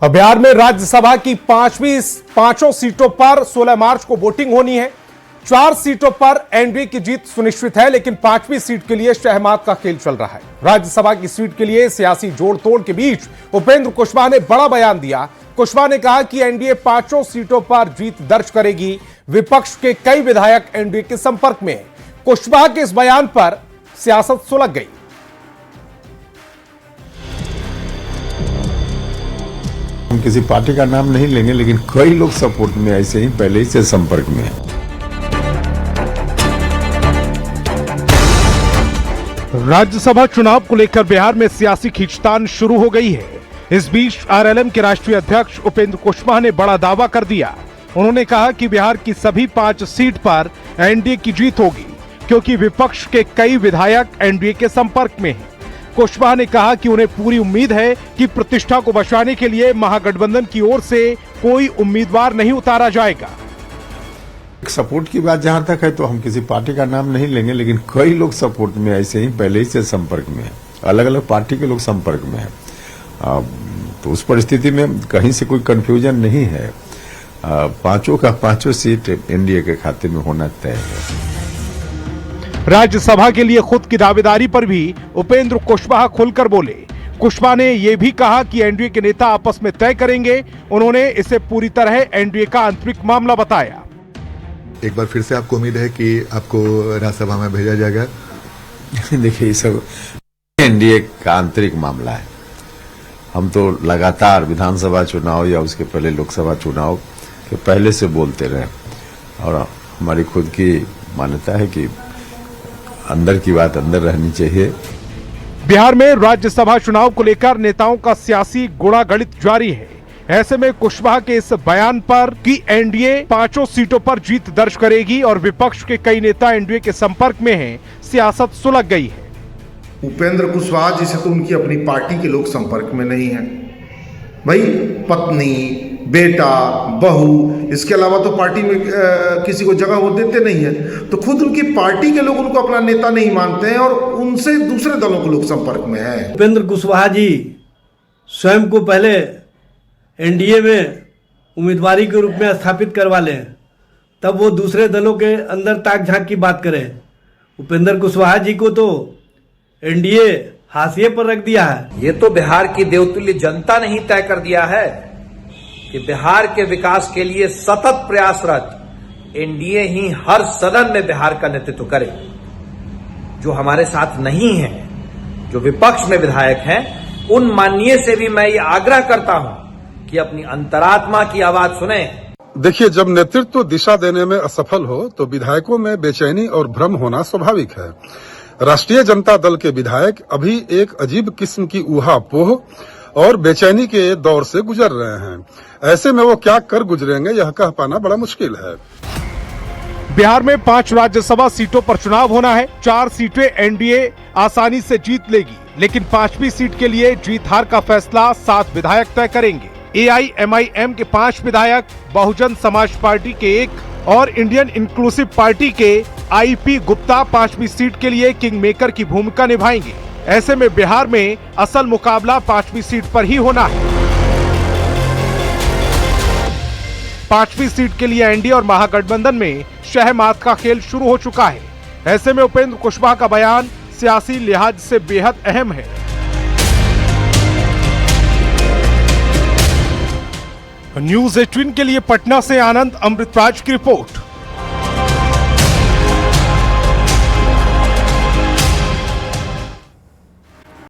बिहार में राज्यसभा की पांचों सीटों पर 16 मार्च को वोटिंग होनी है। 4 सीटों पर एनडीए की जीत सुनिश्चित है, लेकिन 5वीं सीट के लिए शहमात का खेल चल रहा है। राज्यसभा की सीट के लिए सियासी जोड़ तोड़ के बीच उपेंद्र कुशवाहा ने बड़ा बयान दिया। कुशवाहा ने कहा कि एनडीए 5 सीटों पर जीत दर्ज करेगी। विपक्ष के कई विधायक एनडीए के संपर्क में हैं। कुशवाहा के इस बयान पर सियासत सुलग गई। हम किसी पार्टी का नाम नहीं लेंगे, लेकिन कई लोग सपोर्ट में ऐसे ही पहले ही से संपर्क में हैं। राज्यसभा चुनाव को लेकर बिहार में सियासी खींचतान शुरू हो गई है। इस बीच आरएलएम के राष्ट्रीय अध्यक्ष उपेंद्र कुशवाहा ने बड़ा दावा कर दिया। उन्होंने कहा कि बिहार की सभी 5 सीट पर एनडीए की जीत होगी, क्योंकि विपक्ष के कई विधायक एनडीए के संपर्क में हैं। कुशवाहा ने कहा कि उन्हें पूरी उम्मीद है कि प्रतिष्ठा को बचाने के लिए महागठबंधन की ओर से कोई उम्मीदवार नहीं उतारा जाएगा। सपोर्ट की बात जहां तक है तो हम किसी पार्टी का नाम नहीं लेंगे, लेकिन कई लोग सपोर्ट में ऐसे ही पहले ही से संपर्क में हैं। अलग अलग पार्टी के लोग संपर्क में हैं। तो उस परिस्थिति में कहीं से कोई कंफ्यूजन नहीं है। 5 सीट एनडीए के खाते में होना तय है। राज्यसभा के लिए खुद की दावेदारी पर भी उपेंद्र कुशवाहा खुलकर बोले। कुशवाहा ने यह भी कहा कि एनडीए के नेता आपस में तय करेंगे। उन्होंने इसे पूरी तरह एनडीए का आंतरिक मामला बताया। एक बार फिर से आपको उम्मीद है कि आपको राज्यसभा में भेजा जाएगा? देखिए, ये सब एनडीए का आंतरिक मामला है। हम तो लगातार विधानसभा चुनाव या उसके पहले लोकसभा चुनाव के पहले से बोलते रहे, और हमारी खुद की मान्यता है कि अंदर की बात अंदर रहनी चाहिए। बिहार में राज्यसभा चुनाव को लेकर नेताओं का सियासी गुणागणित जारी है। ऐसे में कुशवाहा के इस बयान पर कि एनडीए 5 सीटों पर जीत दर्ज करेगी और विपक्ष के कई नेता एनडीए के संपर्क में हैं, सियासत सुलग गई है। उपेंद्र कुशवाहा जी से तो उनकी अपनी पार्टी के लोग संपर्क में नहीं हैं। भाई, पत्नी, बेटा, बहू, इसके अलावा तो पार्टी में किसी को जगह वो देते नहीं है। तो खुद उनकी पार्टी के लोग उनको अपना नेता नहीं मानते हैं, और उनसे दूसरे दलों के लोग संपर्क में हैं। उपेंद्र कुशवाहा जी स्वयं को पहले एनडीए में उम्मीदवारी के रूप में स्थापित करवा लें, तब वो दूसरे दलों के अंदर ताक झांक की बात करें। उपेंद्र कुशवाहा जी को तो एनडीए हाशिए पर रख दिया है। ये तो बिहार की देवतुल्य जनता ने ही तय कर दिया है कि बिहार के विकास के लिए सतत प्रयासरत एनडीए ही हर सदन में बिहार का नेतृत्व करे। जो हमारे साथ नहीं है, जो विपक्ष में विधायक हैं, उन माननीय से भी मैं ये आग्रह करता हूं कि अपनी अंतरात्मा की आवाज सुने। देखिए, जब नेतृत्व दिशा देने में असफल हो तो विधायकों में बेचैनी और भ्रम होना स्वाभाविक है। राष्ट्रीय जनता दल के विधायक अभी एक अजीब किस्म की ऊहापोह और बेचैनी के दौर से गुजर रहे हैं। ऐसे में वो क्या कर गुजरेंगे, यह कह पाना बड़ा मुश्किल है। बिहार में 5 राज्यसभा सीटों पर चुनाव होना है। 4 सीटें एनडीए आसानी से जीत लेगी, लेकिन 5वीं सीट के लिए जीत हार का फैसला 7 विधायक तय करेंगे। एआईएमआईएम के 5 विधायक, बहुजन समाज पार्टी के 1 और इंडियन इंक्लूसिव पार्टी के आईपी गुप्ता 5वीं सीट के लिए किंग मेकर की भूमिका निभाएंगे। ऐसे में बिहार में असल मुकाबला 5वीं सीट पर ही होना है। 5वीं सीट के लिए एनडीए और महागठबंधन में शहमात का खेल शुरू हो चुका है। ऐसे में उपेंद्र कुशवाहा का बयान सियासी लिहाज से बेहद अहम है। न्यूज़ 18 के लिए पटना से आनंद अमृतराज की रिपोर्ट।